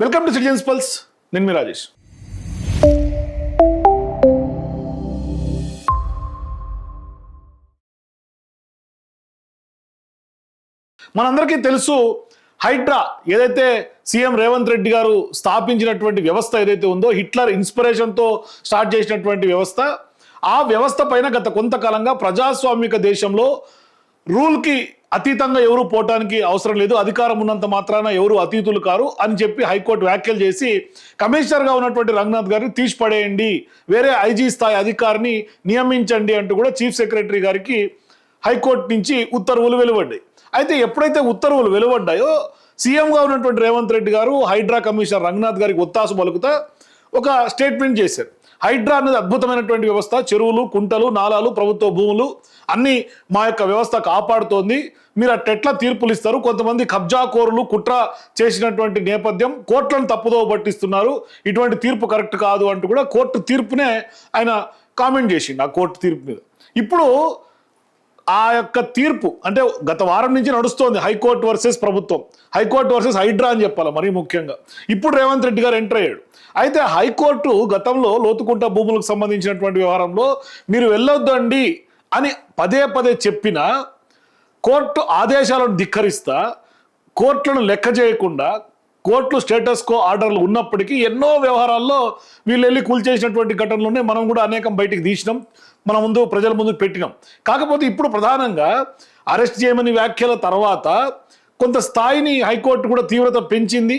Welcome to citizens pulse. నేను మీ రాజేష్. మనందరికీ తెలుసు, హైడ్రా ఏదైతే సీఎం రేవంత్ రెడ్డి గారు స్థాపించినటువంటి వ్యవస్థ ఏదైతే ఉందో, హిట్లర్ ఇన్స్పిరేషన్తో స్టార్ట్ చేసినటువంటి వ్యవస్థ, ఆ వ్యవస్థ పైన గత కొంతకాలంగా ప్రజాస్వామిక దేశంలో రూల్కి అతీతంగా ఎవరు పోవటానికి అవసరం లేదు, అధికారం ఉన్నంత మాత్రాన ఎవరు అతీతులు కారు అని చెప్పి హైకోర్టు వ్యాఖ్యలు చేసి కమిషనర్గా ఉన్నటువంటి రంగనాథ్ గారిని తీసిపడేయండి, వేరే ఐజీ స్థాయి అధికారిని నియమించండి అంటూ కూడా చీఫ్ సెక్రటరీ గారికి హైకోర్టు నుంచి ఉత్తర్వులు వెలువడ్డాయి. అయితే ఎప్పుడైతే ఉత్తర్వులు వెలువడ్డాయో సీఎంగా ఉన్నటువంటి రేవంత్ రెడ్డి గారు హైడ్రా కమిషనర్ రంగనాథ్ గారికి ఒత్తాసు పలుకుతా ఒక స్టేట్మెంట్ చేశారు. హైడ్రా అనేది అద్భుతమైనటువంటి వ్యవస్థ, చెరువులు, కుంటలు, నాలాలు, ప్రభుత్వ భూములు అన్నీ మా యొక్క వ్యవస్థ కాపాడుతోంది, మీరు అట్టెట్లా తీర్పులు ఇస్తారు, కొంతమంది కబ్జాకోరులు కుట్ర చేసినటువంటి నేపథ్యం, కోర్టులను తప్పుదోవ పట్టిస్తున్నారు, ఇటువంటి తీర్పు కరెక్ట్ కాదు అంటూ కూడా కోర్టు తీర్పునే ఆయన కామెంట్ చేసిండు ఆ కోర్టు తీర్పు మీద. ఇప్పుడు ఆ యొక్క తీర్పు అంటే గత వారం నుంచి నడుస్తోంది హైకోర్టు వర్సెస్ ప్రభుత్వం, హైకోర్టు వర్సెస్ హైడ్రా అని చెప్పాలి మరీ ముఖ్యంగా. ఇప్పుడు రేవంత్ రెడ్డి గారు ఎంటర్ అయ్యాడు. అయితే హైకోర్టు గతంలో లోతుకుంట భూములకు సంబంధించినటువంటి వ్యవహారంలో మీరు వెళ్ళొద్దండి అని పదే పదే చెప్పినా కోర్టు ఆదేశాలను ధిక్కరిస్తా, కోర్టులను లెక్క చేయకుండా, కోర్టులు స్టేటస్ కో ఆర్డర్లు ఉన్నప్పటికీ ఎన్నో వ్యవహారాల్లో వీళ్ళు వెళ్ళి కూల్చేసినటువంటి ఘటనలోనే మనం కూడా అనేకం బయటికి తీసినాం, మన ముందు ప్రజల ముందు పెట్టినాం. కాకపోతే ఇప్పుడు ప్రధానంగా అరెస్ట్ చేయమని వ్యాఖ్యల తర్వాత కొంత స్థాయిని హైకోర్టు కూడా తీవ్రత పెంచింది.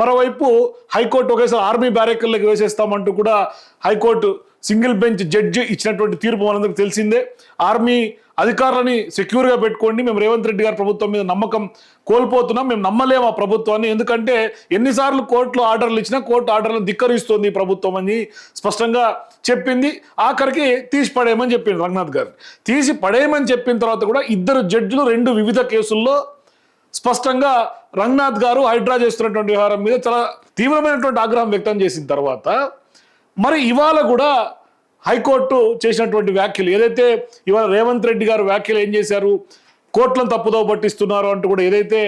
మరోవైపు హైకోర్టు ఒకేసారి ఆర్మీ బ్యారెక్లకు వేసేస్తామంటూ కూడా హైకోర్టు సింగిల్ బెంచ్ జడ్జి ఇచ్చినటువంటి తీర్పు మనందరికి తెలిసిందే. ఆర్మీ అధికారులని సెక్యూర్గా పెట్టుకోండి, మేము రేవంత్ రెడ్డి గారి ప్రభుత్వం మీద నమ్మకం కోల్పోతున్నాం, మేము నమ్మలేము ఆ ప్రభుత్వాన్ని, ఎందుకంటే ఎన్నిసార్లు కోర్టులో ఆర్డర్లు ఇచ్చినా కోర్టు ఆర్డర్లను ధిక్కరిస్తుంది ప్రభుత్వం అని స్పష్టంగా చెప్పింది. ఆఖరికి తీసి పడేయమని చెప్పింది రంగనాథ్ గారు. తీసి పడేయమని చెప్పిన తర్వాత కూడా ఇద్దరు జడ్జిలు రెండు వివిధ కేసుల్లో స్పష్టంగా రంగనాథ్ గారు హైడ్రా చేస్తున్నటువంటి వ్యవహారం మీద చాలా తీవ్రమైనటువంటి ఆగ్రహం వ్యక్తం చేసిన తర్వాత మరి ఇవాళ కూడా హైకోర్టు చేసినటువంటి వ్యాఖ్యలు ఏదైతే ఇవాళ రేవంత్ రెడ్డి గారు వ్యాఖ్యలు ఏం చేశారు, కోర్టులను తప్పుదోవ పట్టిస్తున్నారు అంటూ కూడా ఏదైతే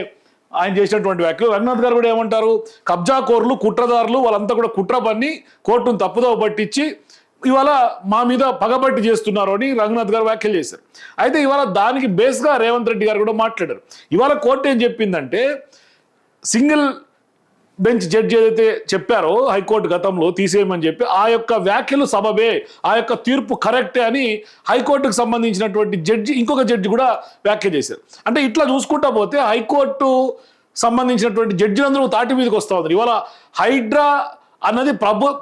ఆయన చేసినటువంటి వ్యాఖ్యలు, రంగనాథ్ గారు కూడా ఏమంటారు, కబ్జాకోరులు, కుట్రదారులు వాళ్ళంతా కూడా కుట్ర పన్ని కోర్టును తప్పుదోవ పట్టించి ఇవాళ మా మీద పగబట్టి చేస్తున్నారు అని రంగనాథ్ గారు వ్యాఖ్యలు చేశారు. అయితే ఇవాళ దానికి బేస్గా రేవంత్ రెడ్డి గారు కూడా మాట్లాడారు. ఇవాళ కోర్టు ఏం చెప్పిందంటే, సింగిల్ బెంచ్ జడ్జి ఏదైతే చెప్పారో హైకోర్టు గతంలో తీసేయమని చెప్పి, ఆ యొక్క వ్యాఖ్యలు సబబే, ఆ యొక్క తీర్పు కరెక్టే అని హైకోర్టుకు సంబంధించినటువంటి జడ్జి ఇంకొక జడ్జి కూడా వ్యాఖ్య చేశారు. అంటే ఇట్లా చూసుకుంటా పోతే హైకోర్టు సంబంధించినటువంటి జడ్జిలందరూ తాటి మీదకి వస్తూ ఉన్నారు. ఇవాళ హైడ్రా అన్నది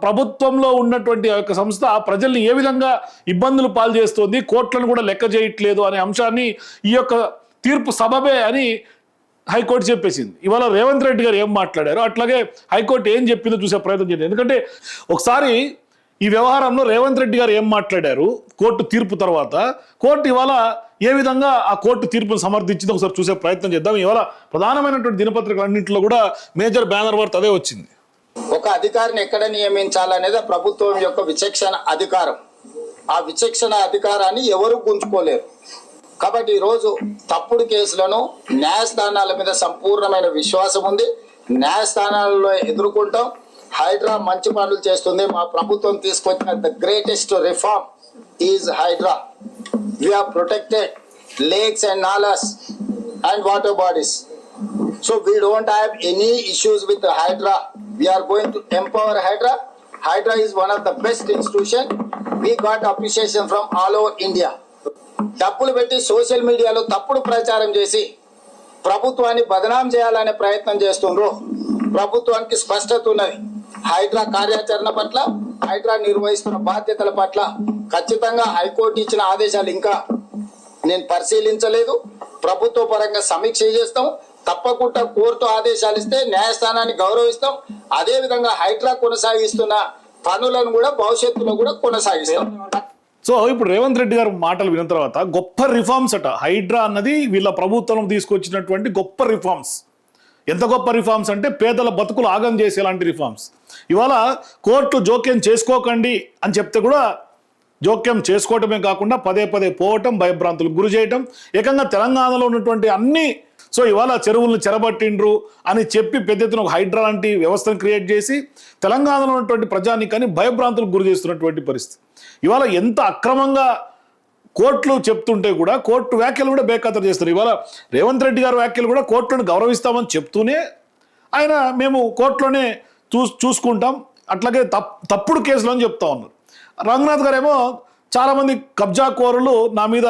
ప్రభుత్వంలో ఉన్నటువంటి ఆ యొక్క సంస్థ ప్రజల్ని ఏ విధంగా ఇబ్బందులు పాలు చేస్తోంది, కోర్టులను కూడా లెక్క చేయట్లేదు అనే అంశాన్ని ఈ యొక్క తీర్పు సబబే అని హైకోర్టు చెప్పేసింది. ఇవాళ రేవంత్ రెడ్డి గారు ఏం మాట్లాడారో అట్లాగే హైకోర్టు ఏం చెప్పిందో చూసే ప్రయత్నం చేయండి. ఎందుకంటే ఒకసారి ఈ వ్యవహారంలో రేవంత్ రెడ్డి గారు ఏం మాట్లాడారు కోర్టు తీర్పు తర్వాత, కోర్టు ఇవాళ ఏ విధంగా ఆ కోర్టు తీర్పును సమర్థించిందో ఒకసారి చూసే ప్రయత్నం చేద్దాం. ఇవాళ ప్రధానమైనటువంటి దినపత్రికలన్నింటిలో కూడా మేజర్ బ్యానర్ వర్త్ అదే వచ్చింది. ఒక అధికారిని ఎక్కడ నియమించాలనేది ప్రభుత్వం యొక్క విచక్షణ అధికారం. ఆ విచక్షణ అధికారాన్ని ఎవరు గుంజుకోలేరు. కాబట్టి ఈరోజు తప్పుడు కేసులను న్యాయస్థానాల మీద సంపూర్ణమైన విశ్వాసం ఉంది, న్యాయస్థానాలలో ఎదుర్కొంటాం. హైడ్రా మంచి పనులు చేస్తుంది. మా ప్రభుత్వం తీసుకొచ్చిన the greatest reform is Hydraa. We have protected lakes and nalas and water bodies. So we don't have any issues with the Hydra. We are going to empower Hydra. Hydra is one of the best institution. We got appreciation from all over India. డబ్బులు పెట్టి social మీడియాలో తప్పుడు ప్రచారం చేసి ప్రభుత్వాన్ని బదనాం చేయాలనే ప్రయత్నం చేస్తుండ్రు. ప్రభుత్వానికి స్పష్టత ఉన్నది. హైడ్రా కార్యాచరణ పట్ల, హైడ్రా నిర్వహిస్తున్న బాధ్యతల పట్ల ఖచ్చితంగా హైకోర్టు ఇచ్చిన ఆదేశాలు ఇంకా నేను పరిశీలించలేదు. ప్రభుత్వ పరంగా సమీక్ష చేస్తాం. తప్పకుండా కోర్టు ఆదేశాలు ఇస్తే న్యాయస్థానాన్ని గౌరవిస్తాం. అదే విధంగా హైడ్రా కొనసాగిస్తున్న పనులను కూడా భవిష్యత్తులో కూడా కొనసాగిస్తాం. సో ఇప్పుడు రేవంత్ రెడ్డి గారు మాటలు విన్న తర్వాత గొప్ప రిఫార్మ్స్ అట. హైడ్రా అన్నది వీళ్ళ ప్రభుత్వం తీసుకొచ్చినటువంటి గొప్ప రిఫార్మ్స్. ఎంత గొప్ప రిఫార్మ్స్ అంటే పేదల బతుకులు ఆగం చేసేలాంటి రిఫార్మ్స్. ఇవాళ కోర్టు జోక్యం చేసుకోకండి అని చెప్తే కూడా జోక్యం చేసుకోవటమే కాకుండా పదే పదే పోవటం, భయభ్రాంతులకు గురి చేయటం, ఏకంగా తెలంగాణలో ఉన్నటువంటి అన్ని సో ఇవాళ చెరువులను చెరబట్టిండ్రు అని చెప్పి పెద్ద ఎత్తున ఒక హైడ్రా లాంటి వ్యవస్థను క్రియేట్ చేసి తెలంగాణలో ఉన్నటువంటి ప్రజానీకాన్ని భయభ్రాంతులకు గురి చేస్తున్నటువంటి పరిస్థితి. ఇవాళ ఎంత అక్రమంగా కోర్టులు చెప్తుంటే కూడా కోర్టు వ్యాఖ్యలు కూడా బేఖాతరు చేస్తారు. ఇవాళ రేవంత్ రెడ్డి గారి వ్యాఖ్యలు కూడా కోర్టులను గౌరవిస్తామని చెప్తూనే ఆయన మేము కోర్టులోనే చూసుకుంటాం, అట్లాగే తప్పుడు కేసులు అని చెప్తా ఉన్నారు. రంగనాథ్ గారేమో చాలామంది కబ్జా కోరులు నా మీద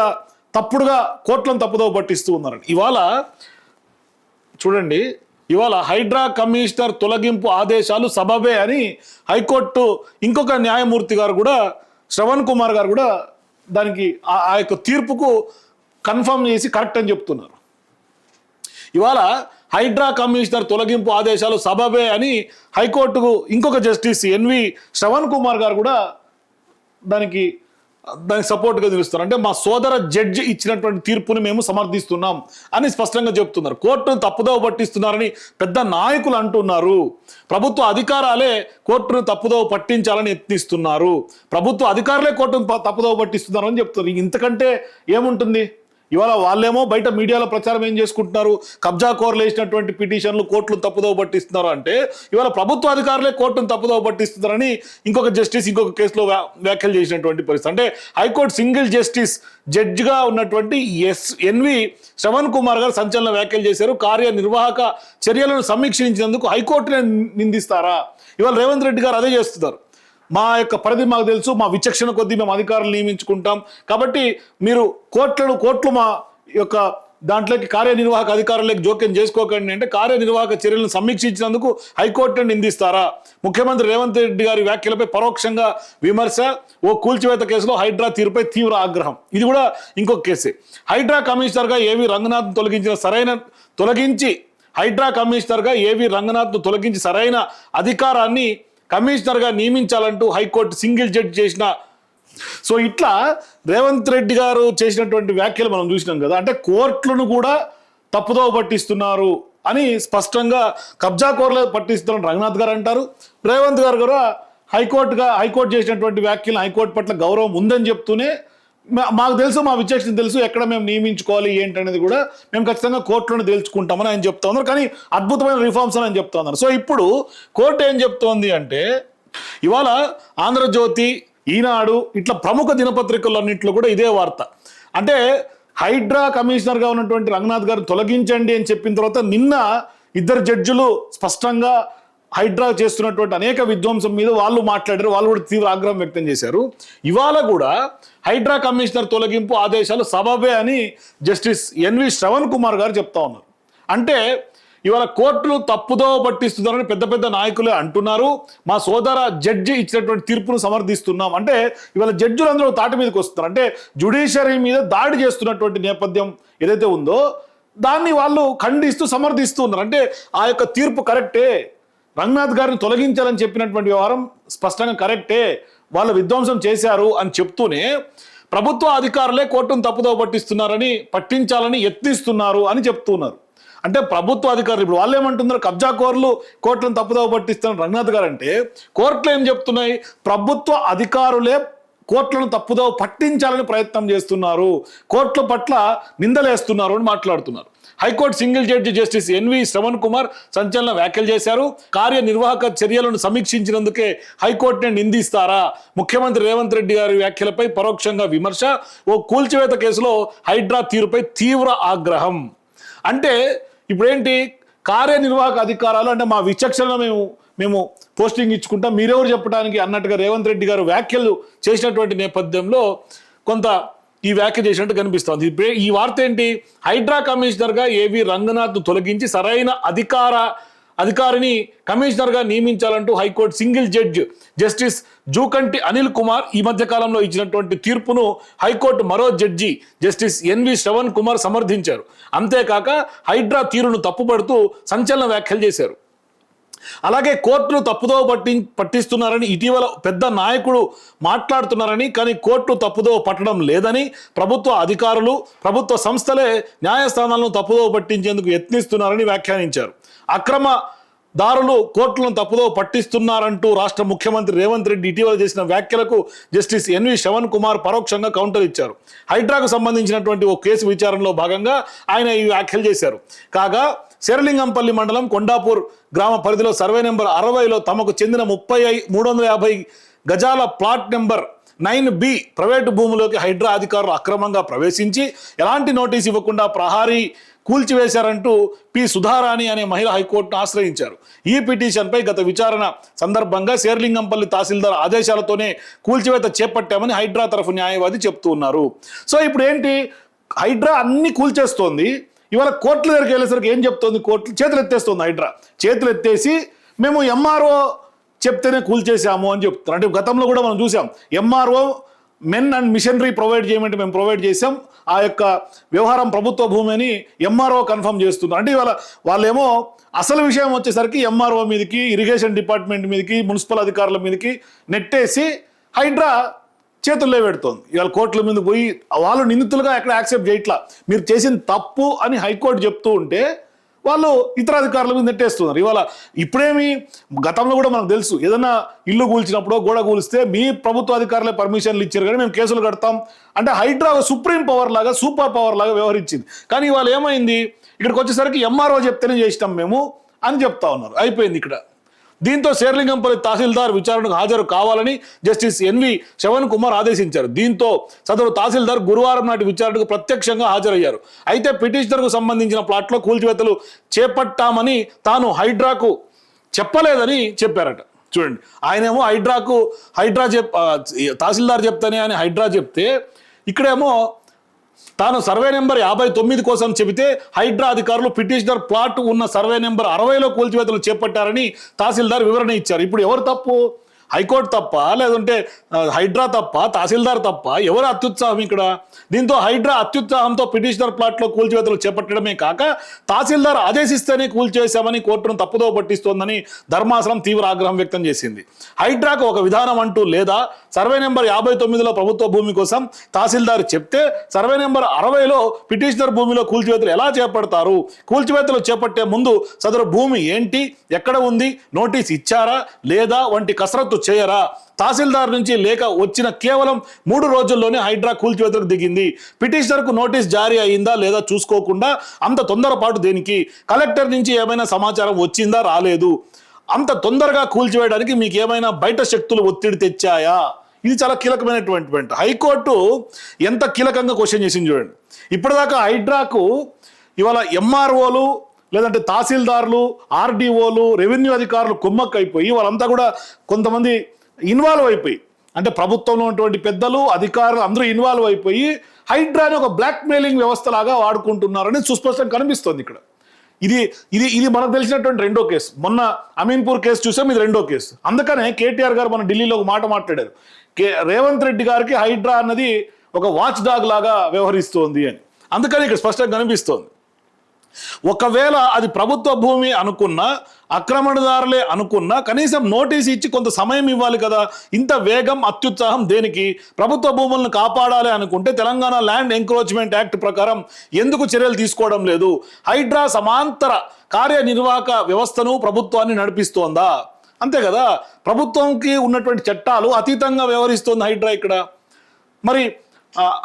తప్పుడుగా కోర్టులను తప్పుదోవ పట్టిస్తూ ఉన్నారని. ఇవాళ చూడండి, ఇవాళ హైడ్రా కమిషనర్ తొలగింపు ఆదేశాలు సబబే అని హైకోర్టు ఇంకొక న్యాయమూర్తి గారు కూడా, శ్రవణ్ కుమార్ గారు కూడా దానికి ఆ యొక్క తీర్పుకు కన్ఫర్మ్ చేసి కరెక్ట్ అని చెప్తున్నారు. ఇవాళ హైడ్రా కమిషనర్ తొలగింపు ఆదేశాలు సబబే అని హైకోర్టుకు ఇంకొక జస్టిస్ ఎన్వి శ్రవణ్ కుమార్ గారు కూడా దానికి సపోర్ట్గా నిలుస్తున్నారు. అంటే మా సోదర జడ్జి ఇచ్చినటువంటి తీర్పుని మేము సమర్థిస్తున్నాం అని స్పష్టంగా చెప్తున్నారు. కోర్టును తప్పుదోవ పట్టిస్తున్నారని పెద్ద నాయకులు అంటున్నారు. ప్రభుత్వ అధికారాలే కోర్టును తప్పుదోవ పట్టించాలని యత్నిస్తున్నారు. ప్రభుత్వ అధికారులే కోర్టును తప్పుదోవ పట్టిస్తున్నారు అని చెప్తున్నారు. ఇంతకంటే ఏముంటుంది? ఇవాళ వాళ్ళేమో బయట మీడియాలో ప్రచారం ఏం చేసుకుంటున్నారు, కబ్జా కోర్లు వేసినటువంటి పిటిషన్లు కోర్టులు తప్పుదోవ పట్టిస్తున్నారు అంటే, ఇవాళ ప్రభుత్వ అధికారులే కోర్టును తప్పుదోవ పట్టిస్తున్నారని ఇంకొక జస్టిస్ ఇంకొక కేసులో వ్యాఖ్యలు చేసినటువంటి పరిస్థితి. అంటే హైకోర్టు సింగిల్ జస్టిస్ జడ్జిగా ఉన్నటువంటి ఎన్వి శ్రవణ్ కుమార్ గారు సంచలన వ్యాఖ్యలు చేశారు. కార్యనిర్వాహక చర్యలను సమీక్షించినందుకు హైకోర్టునే నిందిస్తారా? ఇవాళ రేవంత్ రెడ్డి గారు అదే చేస్తున్నారు. మా యొక్క పరిధి మాకు తెలుసు, మా విచక్షణ కొద్దీ మేము అధికారులు నియమించుకుంటాం, కాబట్టి మీరు కోర్టులు మా యొక్క దాంట్లోకి కార్యనిర్వాహక అధికారులకు జోక్యం చేసుకోకండి అంటే, కార్యనిర్వాహక చర్యలను సమీక్షించినందుకు హైకోర్టును నిందిస్తారా? ముఖ్యమంత్రి రేవంత్ రెడ్డి గారి వ్యాఖ్యలపై పరోక్షంగా విమర్శ. ఓ కూల్చివేత కేసులో హైడ్రా తీరుపై తీవ్ర ఆగ్రహం. ఇది కూడా ఇంకొక కేసే. హైడ్రా కమిషనర్గా ఏవి రంగనాథ్ హైడ్రా కమిషనర్గా ఏవి రంగనాథ్ను తొలగించి సరైన అధికారాన్ని కమిషనర్గా నియమించాలంటూ హైకోర్టు సింగిల్ జడ్జి చేసిన. సో ఇట్లా రేవంత్ రెడ్డి గారు చేసినటువంటి వ్యాఖ్యలు మనం చూసినాం కదా. అంటే కోర్టులను కూడా తప్పుదోవ పట్టిస్తున్నారు అని స్పష్టంగా కబ్జా కోర్లు పట్టిస్తున్నారు రంగనాథ్ గారు అంటారు. రేవంత్ గారు కూడా హైకోర్టు చేసినటువంటి వ్యాఖ్యలు హైకోర్టు పట్ల గౌరవం ఉందని చెప్తూనే మాకు తెలుసు, మా విచక్షణ తెలుసు, ఎక్కడ మేము నియమించుకోవాలి ఏంటనేది కూడా మేము ఖచ్చితంగా కోర్టులను తేల్చుకుంటామని ఆయన చెప్తా ఉన్నారు. కానీ అద్భుతమైన రిఫార్మ్స్ అని ఆయన చెప్తా ఉన్నారు. సో ఇప్పుడు కోర్టు ఏం చెప్తోంది అంటే, ఇవాళ ఆంధ్రజ్యోతి, ఈనాడు ఇట్లా ప్రముఖ దినపత్రికలన్నింటిలో కూడా ఇదే వార్త. అంటే హైడ్రా కమిషనర్గా ఉన్నటువంటి రంగనాథ్ గారు తొలగించండి అని చెప్పిన తర్వాత నిన్న ఇద్దరు జడ్జిలు స్పష్టంగా హైడ్రా చేస్తున్నటువంటి అనేక విధ్వంసం మీద వాళ్ళు మాట్లాడారు. వాళ్ళు కూడా తీవ్ర ఆగ్రహం వ్యక్తం చేశారు. ఇవాళ కూడా హైడ్రా కమిషనర్ తొలగింపు ఆదేశాలు సబబే అని జస్టిస్ ఎన్వి శ్రవణ్ కుమార్ గారు చెప్తా ఉన్నారు. అంటే ఇవాళ కోర్టులు తప్పుదోవ పట్టిస్తున్నారని పెద్ద పెద్ద నాయకులే అంటున్నారు. మా సోదర జడ్జి ఇచ్చినటువంటి తీర్పును సమర్థిస్తున్నాం అంటే, ఇవాళ జడ్జిలు అందరూ తాటి మీదకి వస్తున్నారు. అంటే జ్యుడిషియరీ మీద దాడి చేస్తున్నటువంటి నేపథ్యం ఏదైతే ఉందో దాన్ని వాళ్ళు ఖండిస్తూ సమర్థిస్తూ ఉన్నారు. అంటే ఆ యొక్క తీర్పు కరెక్టే, రంగనాథ్ గారిని తొలగించాలని చెప్పినటువంటి వ్యవహారం స్పష్టంగా కరెక్టే, వాళ్ళు విధ్వంసం చేశారు అని చెప్తూనే ప్రభుత్వ అధికారులే కోర్టును తప్పుదోవ పట్టించాలని యత్నిస్తున్నారు అని చెప్తున్నారు. అంటే ప్రభుత్వ అధికారులు ఇప్పుడు వాళ్ళు ఏమంటున్నారు, కబ్జా కోర్లు కోర్టులను తప్పుదోవ పట్టిస్తున్నారు రంగనాథ్ గారు అంటే, కోర్టులు ఏం చెప్తున్నాయి, ప్రభుత్వ అధికారులే కోర్టులను తప్పుదోవ పట్టించాలని ప్రయత్నం చేస్తున్నారు, కోర్టుల పట్ల నిందలేస్తున్నారు అని మాట్లాడుతున్నారు. High court single judge justice N V Shravan Kumar సంచలన వ్యాఖ్యలు చేశారు. కార్యనిర్వాహక చర్యలను సమీక్షించినందుకే హైకోర్టుని నిందిస్తారా? ముఖ్యమంత్రి రేవంత్ రెడ్డి గారి వ్యాఖ్యలపై పరోక్షంగా విమర్శ. ఓ కూల్చివేత కేసులో హైడ్రా తీరుపై తీవ్ర ఆగ్రహం. అంటే ఇప్పుడేంటి, కార్యనిర్వాహక అధికారాలు అంటే మా విచక్షణ మేము పోస్టింగ్ ఇచ్చుకుంటాం, మీరెవరు చెప్పడానికి అన్నట్టుగా రేవంత్ రెడ్డి గారు వ్యాఖ్యలు చేసినటువంటి నేపథ్యంలో కొంత ఈ వ్యాఖ్య చేసినట్టు కనిపిస్తోంది. ఈ వార్త ఏంటి, హైడ్రా కమిషనర్గా ఏవి రంగనాథ్ తొలగించి సరైన అధికారిని కమిషనర్గా నియమించాలంటూ high court single judge justice Jukanti Anil Kumar ఈ మధ్య కాలంలో ఇచ్చినటువంటి తీర్పును హైకోర్టు మరో judge justice N V Shravan Kumar సమర్థించారు. అంతేకాక హైడ్రా తీరును తప్పుపడుతూ సంచలన వ్యాఖ్యలు చేశారు. అలాగే కోర్టును తప్పుదోవ పట్టిస్తున్నారని ఇటీవల పెద్ద నాయకుడు మాట్లాడుతున్నారని, కానీ కోర్టు తప్పుదోవ పట్టడం లేదని, ప్రభుత్వ అధికారులు ప్రభుత్వ సంస్థలే న్యాయస్థానాలను తప్పుదోవ పట్టించేందుకు యత్నిస్తున్నారని వ్యాఖ్యానించారు. అక్రమ దారులు కోర్టులను తప్పుదో పట్టిస్తున్నారంటూ రాష్ట్ర ముఖ్యమంత్రి రేవంత్ రెడ్డి ఇటీవల చేసిన వ్యాఖ్యలకు జస్టిస్ ఎన్వి శ్రవణ్ కుమార్ పరోక్షంగా కౌంటర్ ఇచ్చారు. హైడ్రాకు సంబంధించినటువంటి ఓ కేసు విచారణలో భాగంగా ఆయన ఈ వ్యాఖ్యలు చేశారు. కాగా శేరలింగంపల్లి మండలం కొండాపూర్ గ్రామ పరిధిలో సర్వే నెంబర్ 60లో తమకు చెందిన 350 గజాల ప్లాట్ నెంబర్ 9B ప్రైవేటు భూమిలోకి హైడ్రా అధికారులు అక్రమంగా ప్రవేశించి ఎలాంటి నోటీస్ ఇవ్వకుండా ప్రహారీ కూల్చివేశారంటూ పి సుధారాణి అనే మహిళ హైకోర్టును ఆశ్రయించారు. ఈ పిటిషన్పై గత విచారణ సందర్భంగా శేర్లింగంపల్లి తహసీల్దార్ ఆదేశాలతోనే కూల్చివేత చేపట్టామని హైడ్రా తరఫు న్యాయవాది చెప్తూ ఉన్నారు. సో ఇప్పుడు ఏంటి, హైడ్రా అన్ని కూల్చేస్తోంది. ఇవాళ కోర్టుల దగ్గరికి వెళ్ళేసరికి ఏం చెప్తోంది, కోర్టు చేతులు ఎత్తేస్తుంది. హైడ్రా చేతులు ఎత్తేసి మేము ఎంఆర్ఓ చెప్తేనే కూల్చేసాము అని చెప్తున్నారు. అంటే గతంలో కూడా మనం చూసాం, MRO men and machinery provide చేయమంటే మేము ప్రొవైడ్ చేసాం, ఆ యొక్క వ్యవహారం ప్రభుత్వ భూమి అని ఎంఆర్ఓ కన్ఫర్మ్ చేస్తున్నారు. అంటే ఇవాళ వాళ్ళేమో అసలు విషయం వచ్చేసరికి ఎంఆర్ఓ మీదకి, ఇరిగేషన్ డిపార్ట్మెంట్ మీదకి, మున్సిపల్ అధికారుల మీదకి నెట్టేసి హైడ్రా చేతుల్లో పెడుతోంది. ఇవాళ కోర్టుల మీద పోయి వాళ్ళు నిందితులుగా ఎక్కడ యాక్సెప్ట్ చేయట్లా, మీరు చేసిన తప్పు అని హైకోర్టు చెప్తూ ఉంటే వాళ్ళు ఇతర అధికారుల మీద నెట్టేస్తున్నారు. ఇవాళ ఇప్పుడేమి, గతంలో కూడా మనకు తెలుసు, ఏదైనా ఇల్లు కూల్చినప్పుడు గోడ కూలిస్తే మీ ప్రభుత్వ అధికారులే పర్మిషన్లు ఇచ్చారు కానీ మేము కేసులు కడతాం అంటే హైడ్రా సుప్రీం పవర్ లాగా, సూపర్ పవర్ లాగా వ్యవహరించింది. కానీ ఇవాళ ఏమైంది, ఇక్కడికి వచ్చేసరికి ఎంఆర్ఓ చెప్తేనే చేసినాం మేము అని చెప్తా ఉన్నారు. అయిపోయింది ఇక్కడ. దీంతో శేర్లింగంపల్లి తహసీల్దార్ విచారణకు హాజరు కావాలని జస్టిస్ ఎన్వి శ్రవణ్ కుమార్ ఆదేశించారు. దీంతో సదరు తహసీల్దార్ గురువారం నాటి విచారణకు ప్రత్యక్షంగా హాజరయ్యారు. అయితే పిటిషనర్కు సంబంధించిన ప్లాట్లో కూల్చివేతలు చేపట్టామని తాను హైడ్రాకు చెప్పలేదని చెప్పారట. చూడండి, ఆయనేమో తహసీల్దార్ చెప్తానే అని హైడ్రా చెప్తే, ఇక్కడేమో తాను సర్వే నెంబర్ 59 కోసం చెబితే హైడ్రా అధికారులు పిటిషనర్ ప్లాట్ ఉన్న సర్వే నెంబర్ 60లో కూల్చివేతలు చేపట్టారని తహసీల్దార్ వివరణ ఇచ్చారు. ఇప్పుడు ఎవరు తప్పు, హైకోర్టు తప్ప, లేదంటే హైడ్రా తప్ప, తహసీల్దార్ తప్ప, ఎవరు అత్యుత్సాహం ఇక్కడ? దీంతో హైడ్రా అత్యుత్సాహంతో పిటిషనర్ ప్లాట్లో కూల్చివేతలు చేపట్టడమే కాక తహసీల్దార్ ఆదేశిస్తేనే కూల్చేశామని కోర్టును తప్పుదో పట్టిస్తోందని ధర్మాసనం తీవ్ర ఆగ్రహం వ్యక్తం చేసింది. హైడ్రాకు ఒక విధానం అంటూ లేదా, సర్వే నెంబర్ 59లో ప్రభుత్వ భూమి కోసం తహసీల్దార్ చెప్తే సర్వే నెంబర్ 60లో పిటిషనర్ భూమిలో కూల్చివేతలు ఎలా చేపడతారు? కూల్చివేతలు చేపట్టే ముందు సదరు భూమి ఏంటి, ఎక్కడ ఉంది, నోటీస్ ఇచ్చారా లేదా వంటి కసరత్తు చేయరా? తహసీల్దార్ నుంచి లేఖ వచ్చిన కేవలం 3 రోజుల్లోనే హైడ్రా కూల్చివేతలకు దిగింది. పిటిషనర్కు నోటీస్ జారీ అయిందా లేదా చూసుకోకుండా అంత తొందరపాటు దేనికి? కలెక్టర్ నుంచి ఏమైనా సమాచారం వచ్చిందా, రాలేదు? అంత తొందరగా కూల్చివేయడానికి మీకు ఏమైనా బయట శక్తులు ఒత్తిడి తెచ్చాయా? ఇది చాలా కీలకమైనటువంటి పాయింట్. హైకోర్టు ఎంత కీలకంగా క్వశ్చన్ చేసింది చూడండి. ఇప్పటిదాకా హైడ్రాకు ఇవాళ ఎంఆర్ఓలు, లేదంటే తహసీల్దార్లు, ఆర్డీఓలు, రెవెన్యూ అధికారులు కుమ్మక్కైపోయి వాళ్ళంతా కూడా కొంతమంది ఇన్వాల్వ్ అయిపోయి, అంటే ప్రభుత్వంలో ఉన్నటువంటి పెద్దలు, అధికారులు అందరూ ఇన్వాల్వ్ అయిపోయి హైడ్రాని ఒక బ్లాక్ మెయిలింగ్ వ్యవస్థ లాగా వాడుకుంటున్నారని సుస్పష్టంగా కనిపిస్తోంది ఇక్కడ. ఇది మనకు తెలిసినటువంటి రెండో కేసు. మొన్న అమీన్పూర్ కేసు చూసాం, ఇది రెండో కేసు. అందుకనే కేటీఆర్ గారు మన ఢిల్లీలో ఒక మాట మాట్లాడారు, రేవంత్ రెడ్డి గారికి హైడ్రా అన్నది ఒక వాచ్ డాగ్ లాగా వ్యవహరిస్తోంది అని. అందుకని ఇక్కడ స్పష్టంగా కనిపిస్తోంది. ఒకవేళ అది ప్రభుత్వ భూమి అనుకున్నా, ఆక్రమణదారులే అనుకున్నా కనీసం నోటీస్ ఇచ్చి కొంత సమయం ఇవ్వాలి కదా. ఇంత వేగం, అత్యుత్సాహం దేనికి? ప్రభుత్వ భూములను కాపాడాలి అనుకుంటే తెలంగాణ ల్యాండ్ ఎంక్రోచ్మెంట్ యాక్ట్ ప్రకారం ఎందుకు చర్యలు తీసుకోవడం లేదు? హైడ్రా సమాంతర కార్యనిర్వాహక వ్యవస్థను, ప్రభుత్వాన్ని నడిపిస్తోందా? అంతే కదా, ప్రభుత్వంకి ఉన్నటువంటి చట్టాలు అతీతంగా వ్యవహరిస్తోంది హైడ్రా ఇక్కడ. మరి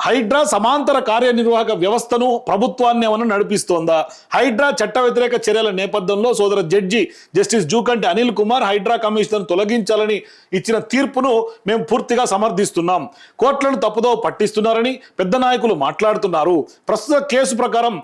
హైడ్రా సమాంతర కార్యనిర్వాహక వ్యవస్థను, ప్రభుత్వాన్ని ఏమన్నా నడిపిస్తోందా? హైడ్రా చట్ట వ్యతిరేక చర్యల నేపథ్యంలో సోదర judge justice Jukanti Anil Kumar Hydraa commissioner తొలగించాలని ఇచ్చిన తీర్పును మేము పూర్తిగా సమర్థిస్తున్నాం. కోర్టులను తప్పుదో పట్టిస్తున్నారని పెద్ద నాయకులు మాట్లాడుతున్నారు. ప్రస్తుత కేసు ప్రకారం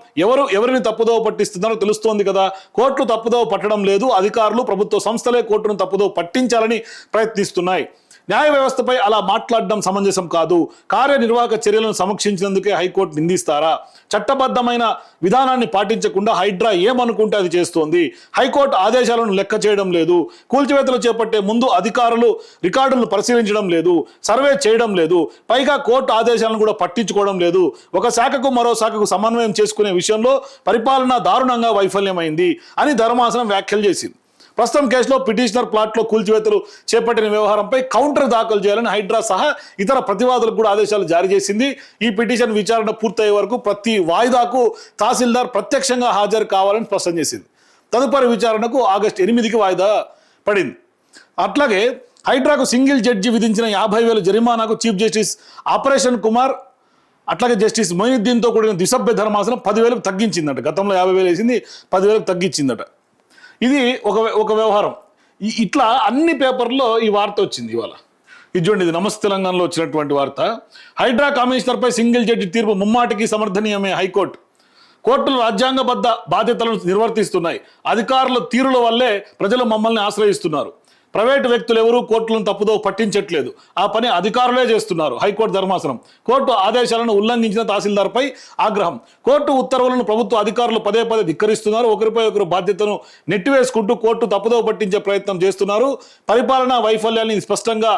ఎవరిని తప్పుదో పట్టిస్తున్నారో తెలుస్తోంది కదా. కోర్టులు తప్పుదో పట్టడం లేదు, అధికారులు, ప్రభుత్వ సంస్థలే కోర్టును తప్పుదో పట్టించాలని ప్రయత్నిస్తున్నాయి. న్యాయ వ్యవస్థపై అలా మాట్లాడడం సమంజసం కాదు. కార్యనిర్వాహక చర్యలను సమీక్షించినందుకే హైకోర్టు నిందిస్తారా? చట్టబద్ధమైన విధానాన్ని పాటించకుండా హైడ్రా ఏమనుకుంటే అది చేస్తోంది. హైకోర్టు ఆదేశాలను లెక్క చేయడం లేదు. కూల్చివేతలు చేపట్టే ముందు అధికారులు రికార్డులను పరిశీలించడం లేదు, సర్వే చేయడం లేదు. పైగా కోర్టు ఆదేశాలను కూడా పట్టించుకోవడం లేదు. ఒక శాఖకు మరో శాఖకు సమన్వయం చేసుకునే విషయంలో పరిపాలన దారుణంగా వైఫల్యమైంది అని ధర్మాసనం వ్యాఖ్యలు చేసింది. ప్రస్తుతం కేసులో పిటిషనర్ ప్లాట్లో కూల్చివేతలు చేపట్టిన వ్యవహారంపై కౌంటర్ దాఖలు చేయాలని హైడ్రా సహా ఇతర ప్రతివాదులకు కూడా ఆదేశాలు జారీ చేసింది. ఈ పిటిషన్ విచారణ పూర్తయ్యే వరకు ప్రతి వాయిదాకు తహసీల్దార్ ప్రత్యక్షంగా హాజరు కావాలని స్పష్టం చేసింది. తదుపరి విచారణకు ఆగస్టు 8కి వాయిదా పడింది. అట్లాగే హైడ్రాకు సింగిల్ జడ్జి విధించిన 50,000 జరిమానాకు చీఫ్ జస్టిస్ ఆపరేషన్ కుమార్ అట్లాగే జస్టిస్ మొయినుద్దీన్తో కూడిన ద్విసభ్య ధర్మాసనం 10,000కు తగ్గించిందట. గతంలో 50,000 వేసింది, 10,000కు తగ్గించిందట. ఇది ఒక వ్యవహారం. ఇట్లా అన్ని పేపర్లో ఈ వార్త వచ్చింది ఇవాళ. ఇది చూడండి, ఇది నమస్తే తెలంగాణలో వచ్చినటువంటి వార్త. హైడ్రా కమిషనర్పై సింగిల్ జడ్జి తీర్పు ముమ్మాటికి సమర్థనీయమే హైకోర్టు. కోర్టులు రాజ్యాంగబద్ధ బాధ్యతలను నిర్వర్తిస్తున్నాయి. అధికారుల తీరుల వల్లే ప్రజలు మమ్మల్ని ఆశ్రయిస్తున్నారు. ప్రైవేటు వ్యక్తులు ఎవరూ కోర్టులను తప్పుదో పట్టించట్లేదు. ఆ పని అధికారులే చేస్తున్నారు. హైకోర్టు ధర్మాసనం. కోర్టు ఆదేశాలను ఉల్లంఘించిన తహసీల్దార్పై ఆగ్రహం. కోర్టు ఉత్తర్వులను ప్రభుత్వ అధికారులు పదే పదే ధిక్కరిస్తున్నారు. ఒకరిపై ఒకరు బాధ్యతను నెట్టివేసుకుంటూ కోర్టు తప్పుదో పట్టించే ప్రయత్నం చేస్తున్నారు. పరిపాలనా వైఫల్యాన్ని స్పష్టంగా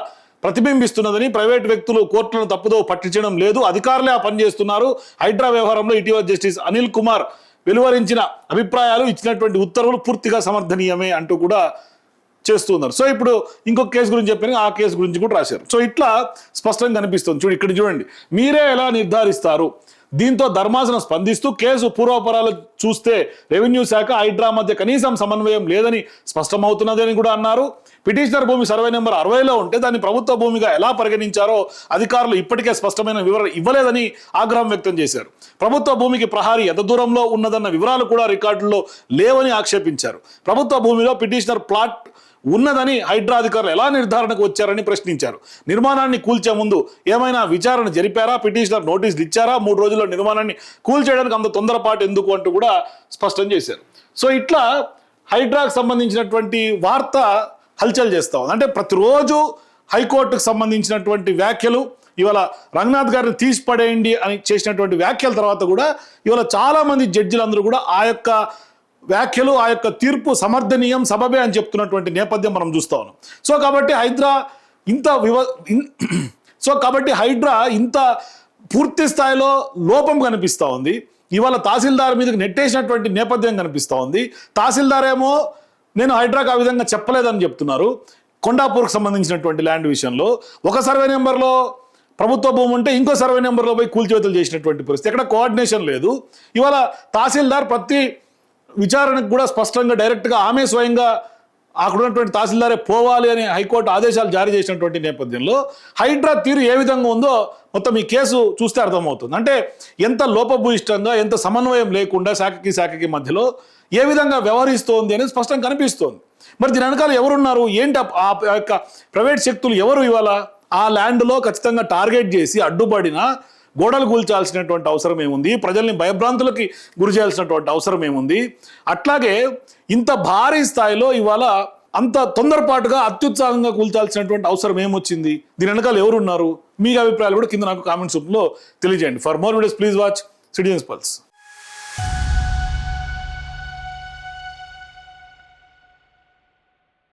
ప్రతిబింబిస్తున్నదని, ప్రైవేటు వ్యక్తులు కోర్టులను తప్పుదో పట్టించడం లేదు, అధికారులే ఆ పని చేస్తున్నారు. హైడ్రా వ్యవహారంలో ఇటీవల జస్టిస్ అనిల్ కుమార్ వెలువరించిన అభిప్రాయాలు, ఇచ్చినటువంటి ఉత్తర్వులు పూర్తిగా సమర్థనీయమే అంటూ కూడా చేస్తున్నారు. సో ఇప్పుడు ఇంకొక కేసు గురించి చెప్పాను, ఆ కేసు గురించి కూడా రాశారు. సో ఇట్లా స్పష్టంగా కనిపిస్తుంది. ఇక్కడ చూడండి, మీరే ఎలా నిర్ధారిస్తారు? దీంతో ధర్మాసనం స్పందిస్తూ కేసు పూర్వపరాలు చూస్తే రెవెన్యూ శాఖ హైడ్రా మధ్య కనీసం సమన్వయం లేదని స్పష్టమవుతున్నది అని కూడా అన్నారు. పిటిషనర్ భూమి సర్వే నెంబర్ 60లో ఉంటే దాన్ని ప్రభుత్వ భూమిగా ఎలా పరిగణించారో అధికారులు ఇప్పటికే స్పష్టమైన వివరణ ఇవ్వలేదని ఆగ్రహం వ్యక్తం చేశారు. ప్రభుత్వ భూమికి ప్రహారీ ఎంత దూరంలో ఉన్నదన్న వివరాలు కూడా రికార్డుల్లో లేవని ఆక్షేపించారు. ప్రభుత్వ భూమిలో పిటిషనర్ ప్లాట్ ఉన్నదని హైడ్రా అధికారులు ఎలా నిర్ధారణకు వచ్చారని ప్రశ్నించారు. నిర్మాణాన్ని కూల్చే ముందు ఏమైనా విచారణ జరిపారా? పిటిషనర్ నోటీసులు ఇచ్చారా? 3 రోజుల్లో నిర్మాణాన్ని కూల్చేయడానికి అంత తొందరపాటు ఎందుకు అంటూ కూడా స్పష్టం చేశారు. సో ఇట్లా హైడ్రాకు సంబంధించినటువంటి వార్త హల్చల్ చేస్తా ఉంది. అంటే ప్రతిరోజు హైకోర్టుకు సంబంధించినటువంటి వ్యాఖ్యలు, ఇవాళ రంగనాథ్ గారిని తీసి పడేయండి అని చేసినటువంటి వ్యాఖ్యల తర్వాత కూడా ఇవాళ చాలా మంది జడ్జిలందరూ కూడా ఆ యొక్క వ్యాఖ్యలు, ఆ యొక్క తీర్పు సమర్థనీయం, సబబే అని చెప్తున్నటువంటి నేపథ్యం మనం చూస్తా ఉన్నాం. సో కాబట్టి హైడ్రా ఇంత పూర్తి స్థాయిలో లోపం కనిపిస్తూ ఉంది. ఇవాళ తహసీల్దార్ మీదకి నెట్టేసినటువంటి నేపథ్యం కనిపిస్తూ ఉంది. తహసీల్దార్ ఏమో నేను హైడ్రాకు ఆ విధంగా చెప్పలేదని చెప్తున్నారు. కొండాపూర్కి సంబంధించినటువంటి ల్యాండ్ విషయంలో ఒక సర్వే నెంబర్లో ప్రభుత్వ భూమి ఉంటే ఇంకో సర్వే నెంబర్లో పోయి కూల్చివేతలు చేసినటువంటి పరిస్థితి. ఎక్కడ కోఆర్డినేషన్ లేదు. ఇవాళ తహసీల్దార్ ప్రతి విచారణకు కూడా స్పష్టంగా డైరెక్ట్గా ఆమె స్వయంగా అక్కడ ఉన్నటువంటి తహసీల్దారే పోవాలి అని హైకోర్టు ఆదేశాలు జారీ చేసినటువంటి నేపథ్యంలో హైడ్రా తీరు ఏ విధంగా ఉందో మొత్తం ఈ కేసు చూస్తే అర్థమవుతుంది. అంటే ఎంత లోపభూయిష్టంగా, ఎంత సమన్వయం లేకుండా శాఖకి మధ్యలో ఏ విధంగా వ్యవహరిస్తోంది అనేది స్పష్టంగా కనిపిస్తోంది. మరి దీని వెనకాల ఎవరున్నారు, ఏంటి ఆ యొక్క ప్రైవేట్ శక్తులు ఎవరు? ఇవాళ ఆ ల్యాండ్లో ఖచ్చితంగా టార్గెట్ చేసి అడ్డుపడిన గోడలు కూల్చాల్సినటువంటి అవసరం ఏముంది? ప్రజల్ని భయభ్రాంతులకి గురి చేయాల్సినటువంటి అవసరం ఏముంది? అట్లాగే ఇంత భారీ స్థాయిలో ఇవాళ అంత తొందరపాటుగా అత్యుత్సాహంగా కూల్చాల్సినటువంటి అవసరం ఏమొచ్చింది? దీని వెనకాల ఎవరున్నారు? మీ అభిప్రాయాలు కూడా కింద నాకు కామెంట్స్ రూపంలో తెలియజేయండి. For more videos please watch citizens pulse.